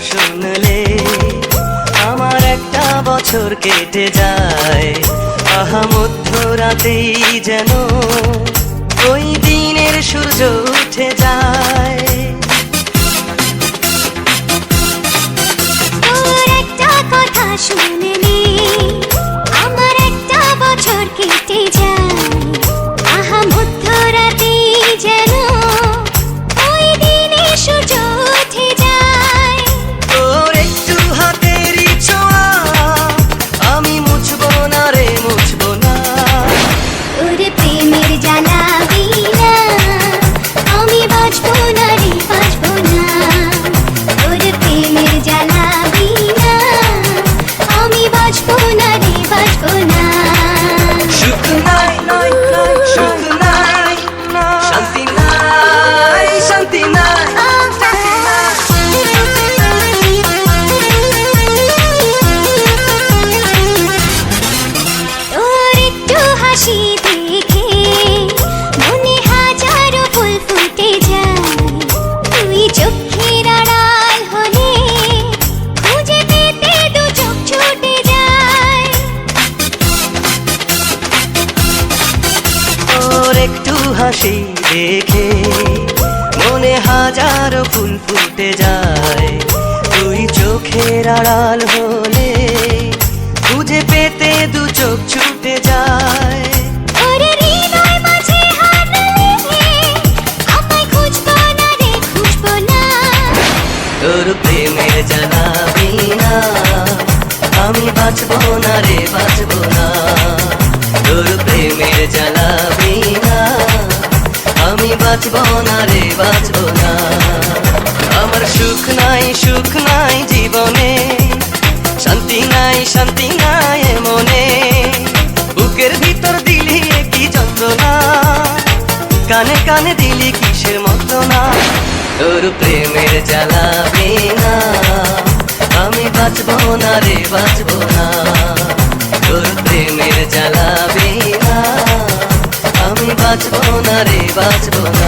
শুনলে আমার একটা বছর কেটে যায়। আহা মধ্যরাতেই যেন ওই দিনের সূর্য উঠে যায়। তোর একটা কথা শুনলে আমার একটা বছর কেটে যায়। আহা মধ্যরাতেই যেন ওই দিনে সূর্য উঠে যায়। তোর একটু হাতেরই ছোঁয়া আমি মুছবো না রে, মুছবো না। তোর প্রেমের জ্বালা বিনা আমি বাঁচবো না রে, বাঁচবো না। তোর প্রেমের জ্বালা বিনা আমি বাঁচবো না রে, বাঁচবো না। সুখ নাই, সুখ নাই, শান্তি নাই, শান্তি নাই। তোর একটু হাসি দেখে মনে হাজারো ফুল ফুটে যায়। তুই চোখের আড়াল হলে খুঁজে পেতে দু চোখ ছুটে যায়। তোর একটু হাসি দেখে মনে হাজারো ফুল ফুটে যায়। তুই চোখের আড়াল হলে খুঁজে পেতে দু চোখ ছুটে যায়। ওরে হৃদয় মাঝে হাত রেখে আমায় খুঁজবো না রে, খুঁজবো না। তোর প্রেমের জ্বালা বিনা আমি বাঁচবো না রে, বাঁচবো না। তোর প্রেমের জ্বালা বিনা আমি বাঁচবো না রে, বাঁচবো না। আমার সুখ নাই, সুখ নাই জীবনে, শান্তি নাই, শান্তি নাই এ মনে। বুকের ভিতর দিলি কি যন্ত্রণা, কানে কানে দিলি কিসের মন্ত্রণা। তোর প্রেমের জ্বালা বিনা আমি বাঁচবো না রে, বাঁচবো না। তোর প্রেমের জ্বালা বিনা আমি বাঁচবো না রে, বাঁচবো না।